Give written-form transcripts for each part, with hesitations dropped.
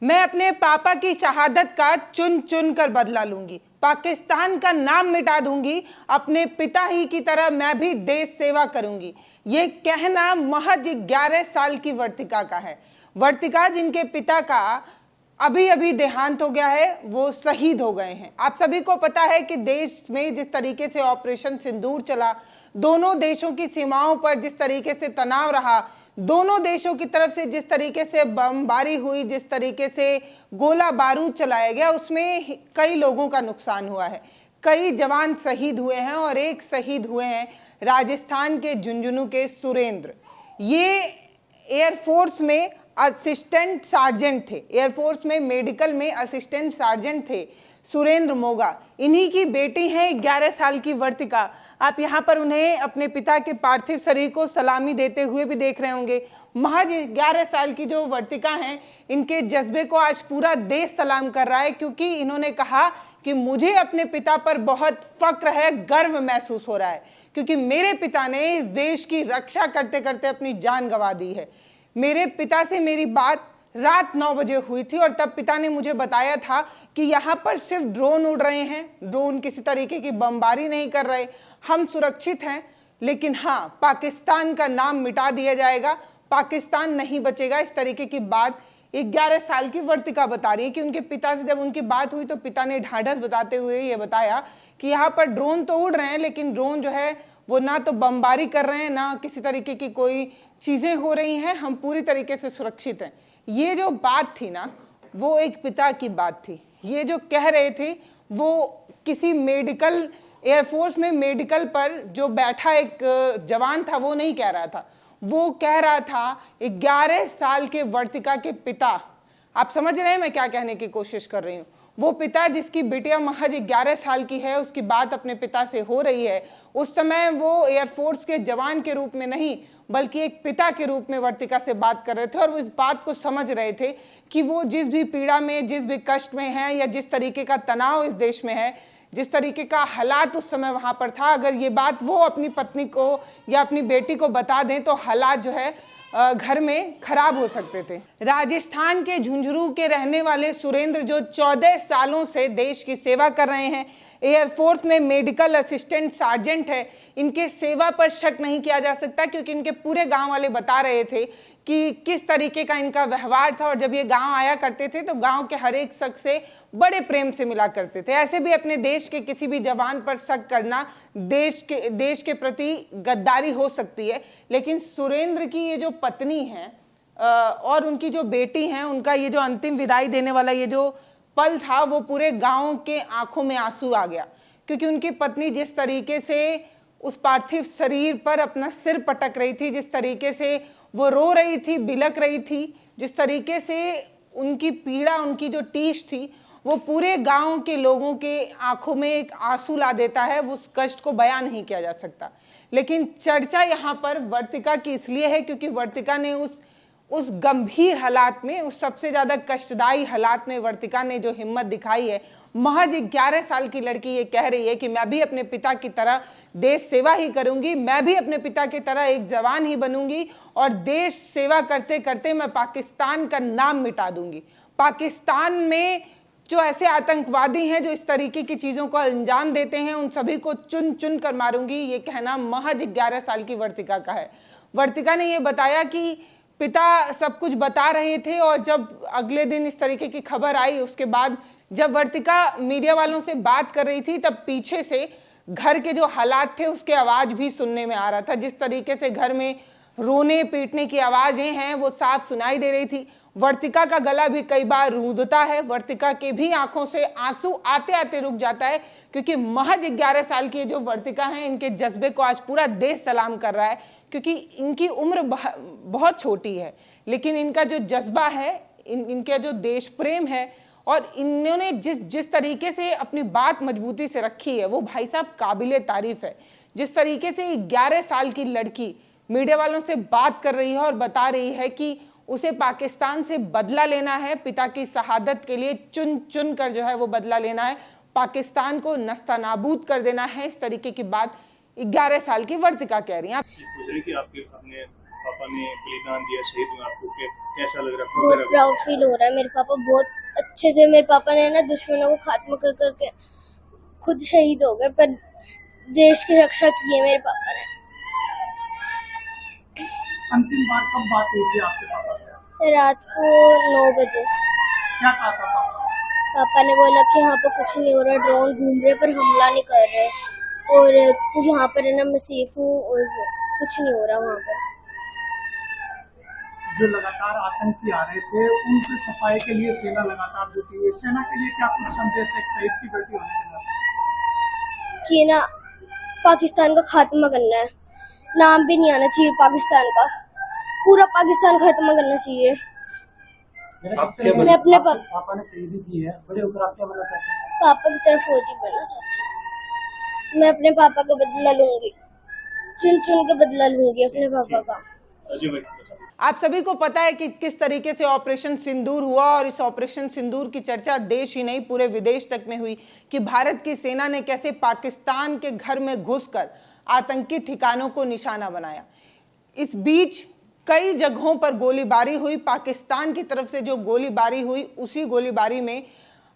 मैं अपने पापा की शहादत का चुन चुन कर बदला लूंगी, पाकिस्तान का नाम मिटा दूंगी, अपने पिता ही की तरह मैं भी देश सेवा करूंगी। ये कहना महज 11 साल की वर्तिका का है। वर्तिका जिनके पिता का अभी अभी देहांत हो गया है, वो शहीद हो गए हैं। आप सभी को पता है कि देश में जिस तरीके से ऑपरेशन सिंदूर चला, दोनों देशों की सीमाओं पर जिस तरीके से तनाव रहा, दोनों देशों की तरफ से जिस तरीके से बमबारी हुई, जिस तरीके से गोला बारूद चलाया गया, उसमें कई लोगों का नुकसान हुआ है। कई जवान शहीद हुए हैं और एक शहीद हुए हैं राजस्थान के झुंझुनू के सुरेंद्र। ये एयरफोर्स में असिस्टेंट सार्जेंट थे, एयरफोर्स में मेडिकल में असिस्टेंट सार्जेंट थे सुरेंद्र मोगा। इन्हीं की बेटी हैं 11 साल की वर्तिका। आप यहाँ पर उन्हें अपने पिता के पार्थिव शरीर को सलामी देते हुए भी देख रहे होंगे। महज 11 साल की जो वर्तिका हैं, इनके जज्बे को आज पूरा देश सलाम कर रहा है, क्योंकि इन्होंने कहा कि मुझे अपने पिता पर बहुत फक्र है, गर्व महसूस हो रहा है, क्योंकि मेरे पिता ने इस देश की रक्षा करते करते अपनी जान गंवा दी है। मेरे पिता से मेरी बात रात 9 बजे हुई थी और तब पिता ने मुझे बताया था कि यहाँ पर सिर्फ ड्रोन उड़ रहे हैं, ड्रोन किसी तरीके की बमबारी नहीं कर रहे, हम सुरक्षित हैं, लेकिन हाँ, पाकिस्तान का नाम मिटा दिया जाएगा, पाकिस्तान नहीं बचेगा। इस तरीके की बात 11 साल की वर्तिका बता रही है कि उनके पिता से जब उनकी बात हुई तो पिता ने ढाढ़स बताते हुए ये बताया कि यहाँ पर ड्रोन तो उड़ रहे हैं, लेकिन ड्रोन जो है वो ना तो बमबारी कर रहे हैं, ना किसी तरीके की कोई चीज़ें हो रही हैं, हम पूरी तरीके से सुरक्षित हैं। ये जो बात थी ना, वो एक पिता की बात थी। ये जो कह रहे थे वो किसी मेडिकल, एयरफोर्स में मेडिकल पर जो बैठा एक जवान था वो नहीं कह रहा था, वो कह रहा था 11 साल के वर्तिका के पिता। आप समझ रहे हैं मैं क्या कहने की कोशिश कर रही हूँ? वो पिता जिसकी बिटिया महज 11 साल की है, उसकी बात अपने पिता से हो रही है। उस समय वो एयरफोर्स के जवान के रूप में नहीं, बल्कि एक पिता के रूप में वर्तिका से बात कर रहे थे और वो इस बात को समझ रहे थे कि वो जिस भी पीड़ा में, जिस भी कष्ट में है, या जिस तरीके का तनाव इस देश में है, जिस तरीके का हालात उस समय वहाँ पर था, अगर ये बात वो अपनी पत्नी को या अपनी बेटी को बता दें तो हालात जो है घर में खराब हो सकते थे। राजस्थान के झुंझुनू के रहने वाले सुरेंद्र जो 14 सालों से देश की सेवा कर रहे हैं, एयरफोर्स में मेडिकल असिस्टेंट सार्जेंट है, इनके सेवा पर शक नहीं किया जा सकता, क्योंकि इनके पूरे गांव वाले बता रहे थे कि किस तरीके का इनका व्यवहार था। और जब ये गांव आया करते थे तो गांव के हर एक शख्स से बड़े प्रेम से मिला करते थे। ऐसे भी अपने देश के किसी भी जवान पर शक करना देश के प्रति गद्दारी हो सकती है, लेकिन सुरेंद्र की ये जो पत्नी है और उनकी जो बेटी हैं, उनका ये जो अंतिम विदाई देने वाला ये जो पल था, वो पूरे गांव के आंखों में आंसू आ गया, क्योंकि उनकी पत्नी जिस तरीके से उस पार्थिव शरीर पर अपना सिर पटक रही थी, जिस तरीके से वो रो रही थी, बिलक रही थी, जिस तरीके से उनकी पीड़ा, उनकी जो टीस थी, वो पूरे गांव के लोगों के आंखों में एक आंसू ला देता है। उस कष्ट को बयान नहीं किया जा सकता। लेकिन चर्चा यहाँ पर वर्तिका की इसलिए है क्योंकि वर्तिका ने उस गंभीर हालात में, उस सबसे ज्यादा कष्टदायी हालात में वर्तिका ने जो हिम्मत दिखाई है। महज 11 साल की लड़की ये कह रही है कि मैं भी अपने पिता की तरह देश सेवा ही करूंगी, मैं भी अपने पिता की तरह एक जवान ही बनूंगी और देश सेवा करते करते मैं पाकिस्तान का नाम मिटा दूंगी। पाकिस्तान में जो ऐसे आतंकवादी हैं जो इस तरीके की चीजों को अंजाम देते हैं, उन सभी को चुन चुन कर मारूंगी। ये कहना महज 11 साल की वर्तिका का है। वर्तिका ने ये बताया कि पिता सब कुछ बता रहे थे और जब अगले दिन इस तरीके की खबर आई, उसके बाद जब वर्तिका मीडिया वालों से बात कर रही थी, तब पीछे से घर के जो हालात थे उसके आवाज भी सुनने में आ रहा था। जिस तरीके से घर में रोने पीटने की आवाजें हैं वो साफ सुनाई दे रही थी। वर्तिका का गला भी कई बार रूंधता है, वर्तिका के भी आंखों से आंसू आते आते रुक जाता है, क्योंकि महज 11 साल की जो वर्तिका हैं, इनके जज्बे को आज पूरा देश सलाम कर रहा है, क्योंकि इनकी उम्र बहुत छोटी है, लेकिन इनका जो जज्बा है, इनका जो देश प्रेम है और इन्होंने जिस तरीके से अपनी बात मजबूती से रखी है, वो भाई साहब काबिले तारीफ है। जिस तरीके से 11 साल की लड़की मीडिया वालों से बात कर रही है और बता रही है कि उसे पाकिस्तान से बदला लेना है, पिता की शहादत के लिए चुन चुन कर जो है वो बदला लेना है, पाकिस्तान को नस्तानाबूद कर देना है, इस तरीके की बात 11 साल की वर्तिका कह रही हैं। पूछ रही कि आपके अपने पापा ने बलिदान दिया, शहीद हुए, आपको कैसा लग रहा है? बहुत प्राउड फील हो रहा है। मेरे पापा बहुत अच्छे थे। मेरे पापा ने ना दुश्मनों को खात्मा कर करके खुद शहीद हो गए, पर देश की रक्षा की है मेरे पापा ने। अंतिम बार कब बात हुई थी आपके पापा से? रात को 9 बजे। क्या कहा था पापा? पापा ने बोला कि यहाँ पर कुछ नहीं हो रहा, ड्रोन घूम रहे पर हमला नहीं कर रहे, और यहाँ पर है ना मैं सेफ हूँ और कुछ नहीं हो रहा वहाँ पर। जो लगातार आतंकी आ रहे थे उनकी सफाई के लिए सेना लगातार जुटी हुई। सेना के लिए क्या कुछ संदेश एक शहीद की बेटी होने के नाते? कि ना पाकिस्तान का खात्मा करना है, नाम भी नहीं आना चाहिए पाकिस्तान का, पूरा पाकिस्तान खात्मा करना चाहिए। मैं अपने पापा ने शहीदी की है, बड़े होकर आप क्या बनना चाहते हैं? पापा की तरफ फौजी बनना चाहती हूँ। मैं अपने पापा का बदला लूंगी, चुन चुन के बदला लूंगी अपने पापा का। आप सभी को पता है कि किस तरीके से ऑपरेशन सिंदूर हुआ, और इस ऑपरेशन सिंदूर की चर्चा देश ही नहीं पूरे विदेश तक में हुई कि भारत की सेना ने कैसे पाकिस्तान के घर में घुसकर आतंकी ठिकानों को निशाना बनाया। इस बीच कई जगहों पर गोलीबारी हुई। पाकिस्तान की तरफ से जो गोलीबारी हुई, उसी गोलीबारी में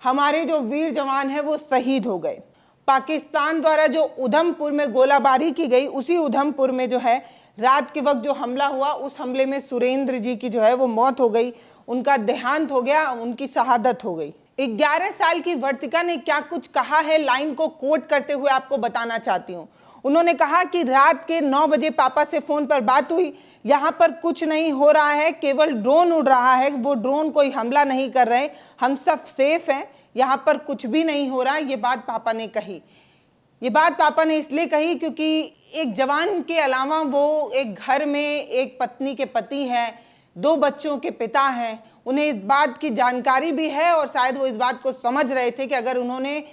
हमारे जो वीर जवान हैं वो शहीद हो गए। पाकिस्तान द्वारा जो उधमपुर में गोलाबारी की गई, उसी उधमपुर में जो है रात के वक्त जो हमला हुआ, उस हमले में सुरेंद्र जी की जो है वो मौत हो गई, उनका देहांत हो गया, उनकी शहादत हो गई। 11 साल की वर्तिका ने क्या कुछ कहा है, लाइन को कोट करते हुए आपको बताना चाहती हूँ। उन्होंने कहा कि रात के 9 बजे पापा से फोन पर बात हुई, यहाँ पर कुछ नहीं हो रहा है, केवल ड्रोन उड़ रहा है, वो ड्रोन कोई हमला नहीं कर रहे, हम सब सेफ हैं, यहाँ पर कुछ भी नहीं हो रहा। ये बात पापा ने कही। ये बात पापा ने इसलिए कही क्योंकि एक जवान के अलावा वो एक घर में एक पत्नी के पति हैं, 2 बच्चों के पिता हैं, उन्हें इस बात की जानकारी भी है, और शायद वो इस बात को समझ रहे थे कि अगर उन्होंने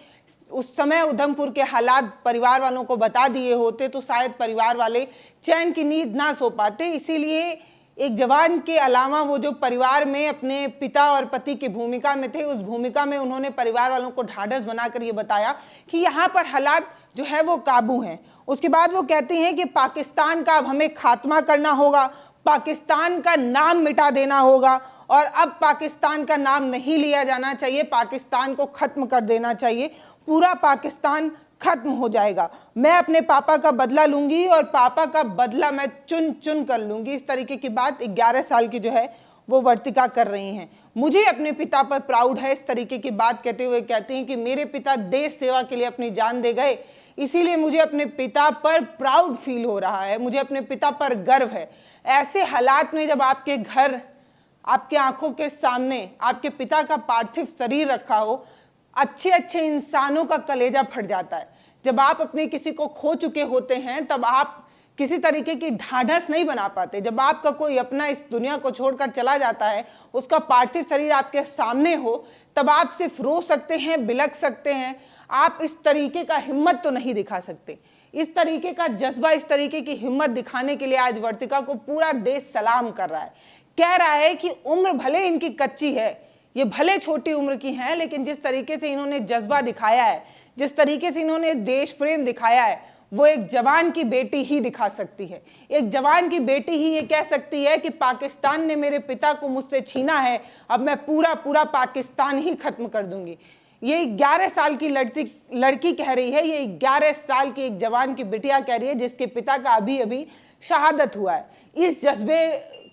उस समय उधमपुर के हालात परिवार वालों को बता दिए होते तो शायद परिवार वाले चैन की नींद ना सो पाते। इसीलिए एक जवान के अलावा वो जो परिवार में अपने पिता और पति की भूमिका में थे, उस भूमिका में उन्होंने परिवार वालों को ढाढ़स बनाकर ये बताया कि यहाँ पर हालात जो है वो काबू हैं। उसके बाद वो कहती हैं कि पाकिस्तान का अब हमें खात्मा करना होगा, पाकिस्तान का नाम मिटा देना होगा, और अब पाकिस्तान का नाम नहीं लिया जाना चाहिए, पाकिस्तान को खत्म कर देना चाहिए, पूरा पाकिस्तान खत्म हो जाएगा। मैं अपने पापा का बदला लूंगी और पापा का बदला मैं चुन चुन कर लूंगी। इस तरीके की बात 11 साल की जो है वो वर्तिका कर रही हैं। मुझे अपने पिता पर प्राउड है, इस तरीके की बात कहते हुए कहती हैं कि मेरे पिता देश सेवा के लिए अपनी जान दे गए, इसीलिए मुझे अपने पिता पर प्राउड फील हो रहा है, मुझे अपने पिता पर गर्व है। ऐसे हालात में जब आपके घर, आपके आंखों के सामने आपके पिता का पार्थिव शरीर रखा हो, अच्छे अच्छे इंसानों का कलेजा फट जाता है। जब आप अपने किसी को खो चुके होते हैं तब आप किसी तरीके की ढाढ़स नहीं बना पाते। जब आपका कोई अपना इस दुनिया को छोड़कर चला जाता है, उसका पार्थिव शरीर आपके सामने हो, तब आप सिर्फ रो सकते हैं, बिलख सकते हैं, आप इस तरीके का हिम्मत तो नहीं दिखा सकते। इस तरीके का जज्बा, इस तरीके की हिम्मत दिखाने के लिए आज वर्तिका को पूरा देश सलाम कर रहा है, कह रहा है कि उम्र भले इनकी कच्ची है, ये भले छोटी उम्र की हैं, लेकिन जिस तरीके से इन्होंने जज्बा दिखाया है, जिस तरीके से इन्होंने देश प्रेम दिखाया है, वो एक जवान की बेटी ही दिखा सकती है। एक जवान की बेटी ही ये कह सकती है कि पाकिस्तान ने मेरे पिता को मुझसे छीना है, अब मैं पूरा पूरा पाकिस्तान ही खत्म कर दूंगी। ये 11 साल की लड़की कह रही है, ये 11 साल की एक जवान की बिटिया कह रही है जिसके पिता का अभी अभी शहादत हुआ है। इस जज्बे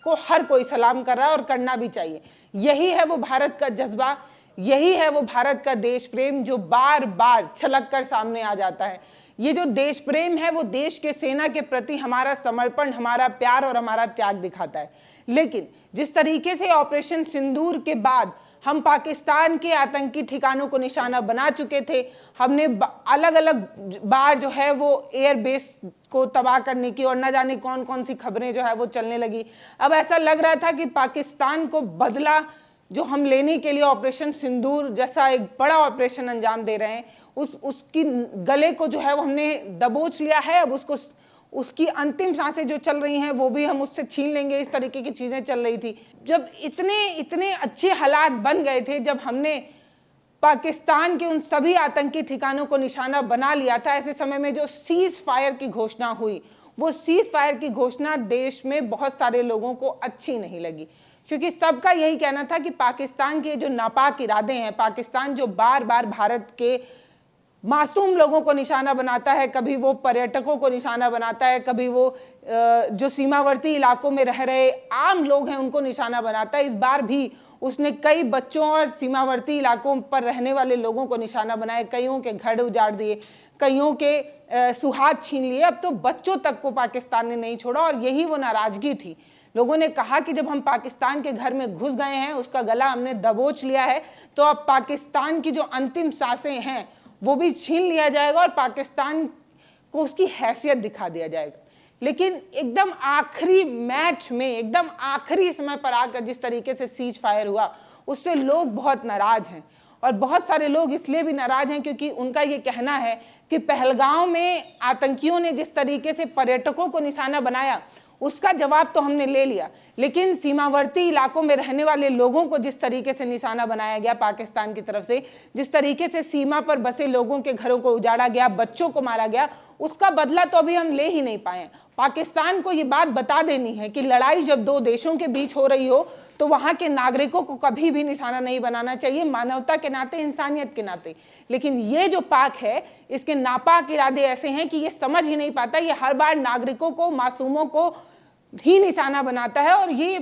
को हर कोई सलाम कर रहा है और करना भी चाहिए। यही है वो भारत का जज्बा, यही है वो भारत का देश प्रेम जो बार बार छलक कर सामने आ जाता है। ये जो देश प्रेम है वो देश के सेना के प्रति हमारा समर्पण, हमारा प्यार और हमारा त्याग दिखाता है। लेकिन जिस तरीके से ऑपरेशन सिंदूर के बाद हम पाकिस्तान के आतंकी ठिकानों को निशाना बना चुके थे, हमने अलग अलग बार जो है वो एयरबेस को तबाह करने की और न जाने कौन कौन सी खबरें जो है वो चलने लगी। अब ऐसा लग रहा था कि पाकिस्तान को बदला जो हम लेने के लिए ऑपरेशन सिंदूर जैसा एक बड़ा ऑपरेशन अंजाम दे रहे हैं, उसकी गले को जो है वो हमने दबोच लिया है। अब उसकी अंतिम सांसें जो चल रही हैं वो भी हम उससे छीन लेंगे, इस तरीके की चीजें चल रही थी। जब इतने अच्छे हालात बन गए थे, जब हमने पाकिस्तान के उन सभी आतंकी ठिकानों को निशाना बना लिया था, ऐसे समय में जो सीज फायर की घोषणा हुई, वो सीज फायर की घोषणा देश में बहुत सारे लोगों को अच्छी नहीं लगी, क्योंकि सबका यही कहना था कि पाकिस्तान के जो नापाक इरादे हैं, पाकिस्तान जो बार बार भारत के मासूम लोगों को निशाना बनाता है, कभी वो पर्यटकों को निशाना बनाता है, कभी वो जो सीमावर्ती इलाकों में रह रहे आम लोग हैं उनको निशाना बनाता है। इस बार भी उसने कई बच्चों और सीमावर्ती इलाकों पर रहने वाले लोगों को निशाना बनाया, कईयों के घर उजाड़ दिए, कईयों के सुहाग छीन लिए। अब तो बच्चों तक को पाकिस्तान ने नहीं छोड़ा और यही वो नाराजगी थी। लोगों ने कहा कि जब हम पाकिस्तान के घर में घुस गए हैं, उसका गला हमने दबोच लिया है, तो अब पाकिस्तान की जो अंतिम सांसें हैं वो भी छीन लिया जाएगा और पाकिस्तान को उसकी हैसियत दिखा दिया जाएगा। लेकिन एकदम आखिरी मैच में, एकदम आखिरी समय पर आकर जिस तरीके से सीज फायर हुआ, उससे लोग बहुत नाराज हैं। और बहुत सारे लोग इसलिए भी नाराज हैं क्योंकि उनका ये कहना है कि पहलगाम में आतंकियों ने जिस तरीके से पर्यटकों को निशाना बनाया, उसका जवाब तो हमने ले लिया, लेकिन सीमावर्ती इलाकों में रहने वाले लोगों को जिस तरीके से निशाना बनाया गया पाकिस्तान की तरफ से, जिस तरीके से सीमा पर बसे लोगों के घरों को उजाड़ा गया, बच्चों को मारा गया, उसका बदला तो अभी हम ले ही नहीं पाए। पाकिस्तान को ये बात बता देनी है कि लड़ाई जब दो देशों के बीच हो रही हो तो वहां के नागरिकों को कभी भी निशाना नहीं बनाना चाहिए, मानवता के नाते, इंसानियत के नाते। लेकिन ये जो पाक है, इसके नापाक इरादे ऐसे हैं कि ये समझ ही नहीं पाता, ये हर बार नागरिकों को, मासूमों को ही निशाना बनाता है और ये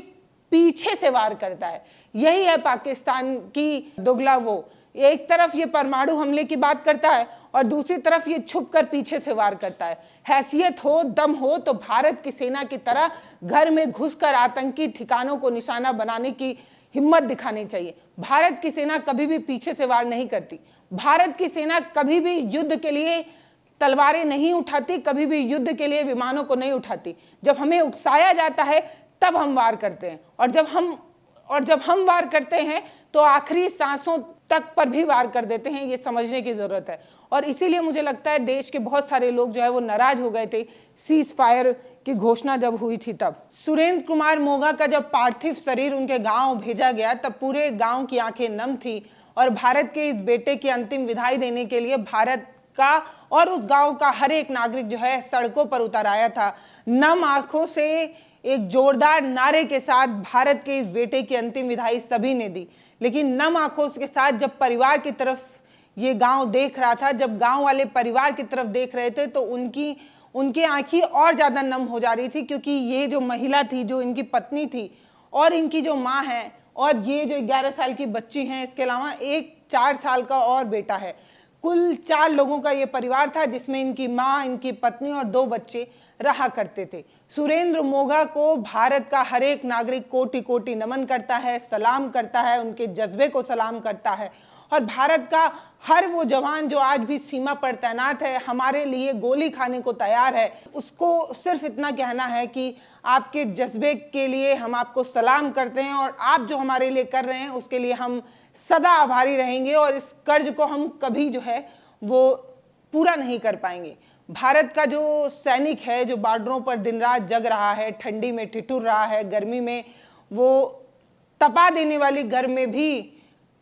पीछे से वार करता है। यही है पाकिस्तान की दोगला वो, एक तरफ ये परमाणु हमले की बात करता है और दूसरी तरफ ये छुप कर पीछे से वार करता है। हैसियत हो, दम हो तो भारत की सेना की तरह घर में घुसकर आतंकी ठिकानों को निशाना बनाने की हिम्मत दिखानी चाहिए। भारत की सेना कभी भी पीछे से वार नहीं करती। भारत की सेना कभी भी युद्ध के लिए तलवारें नहीं उठाती, कभी भी युद्ध के लिए विमानों को नहीं उठाती। जब हमें उकसाया जाता है तब हम वार करते हैं, और जब हम वार करते हैं तो आखिरी सांसों तक पर भी वार कर देते हैं। ये समझने की जरूरत है। और इसीलिए मुझे लगता है देश के बहुत सारे लोग जो है वो नाराज हो गए थे सीज फायर की घोषणा जब हुई थी तब। सुरेंद्र कुमार मोगा का जब पार्थिव शरीर उनके गांव भेजा गया तब पूरे गांव की आंखें नम थी और भारत के इस बेटे की अंतिम विदाई देने के लिए भारत का और उस गांव का हर एक नागरिक जो है सड़कों पर उतर आया था। नम आंखों से एक जोरदार नारे के साथ भारत के इस बेटे की अंतिम विदाई सभी ने दी। लेकिन नम आंखों के साथ जब परिवार की तरफ ये गांव देख रहा था, जब गांव वाले परिवार की तरफ देख रहे थे, तो उनकी आंखें और ज्यादा नम हो जा रही थी, क्योंकि ये जो महिला थी, जो इनकी पत्नी थी और इनकी जो माँ है और ये जो 11 साल की बच्ची हैं, इसके अलावा एक 4 साल का और बेटा है, कुल 4 लोगों का ये परिवार था जिसमें इनकी माँ, इनकी पत्नी और 2 बच्चे रहा करते थे। सुरेंद्र मोगा को भारत का हर एक नागरिक कोटि कोटि नमन करता है, सलाम करता है, उनके जज्बे को सलाम करता है। और भारत का हर वो जवान जो आज भी सीमा पर तैनात है, हमारे लिए गोली खाने को तैयार है, उसको सिर्फ इतना कहना है कि आपके जज्बे के लिए हम आपको सलाम करते हैं और आप जो हमारे लिए कर रहे हैं उसके लिए हम सदा आभारी रहेंगे और इस कर्ज को हम कभी जो है वो पूरा नहीं कर पाएंगे। भारत का जो सैनिक है, जो बॉर्डरों पर दिन रात जग रहा है, ठंडी में ठिठुर रहा है, गर्मी में वो तपा देने वाली गर्म में भी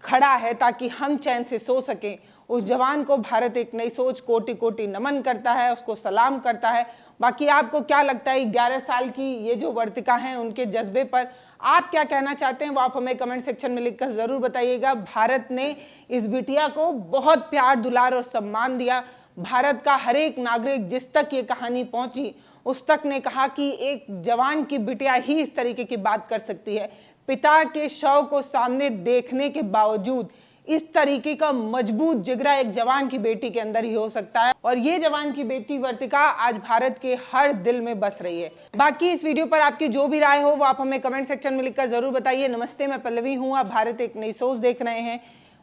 खड़ा है ताकि हम चैन से सो सकें, उस जवान को भारत एक नई सोच कोटि कोटि नमन करता है, उसको सलाम करता है। बाकी आपको क्या लगता है 11 साल की ये जो वर्तिका हैं उनके जज्बे पर आप क्या कहना चाहते हैं, वो आप हमें कमेंट सेक्शन में लिखकर जरूर बताइएगा। भारत ने इस बिटिया को बहुत प्यार, दुलार और सम्मान दिया। भारत का हर एक नागरिक जिस तक ये कहानी पहुंची उस तक ने कहा कि एक जवान की बिटिया ही इस तरीके की बात कर सकती है। पिता के शव को सामने देखने के बावजूद इस तरीके का मजबूत जिगरा एक जवान की बेटी के अंदर ही हो सकता है और ये जवान की बेटी वर्तिका आज भारत के हर दिल में बस रही है। बाकी इस वीडियो पर आपकी जो भी राय हो वो आप हमें कमेंट सेक्शन में लिखकर जरूर बताइए। नमस्ते, मैं पल्लवी हूँ, आप भारत एक नई सोच देख रहे हैं।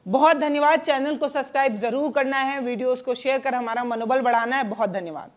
बहुत धन्यवाद। चैनल को सब्सक्राइब जरूर करना है, वीडियोस को शेयर कर हमारा मनोबल बढ़ाना है। बहुत धन्यवाद।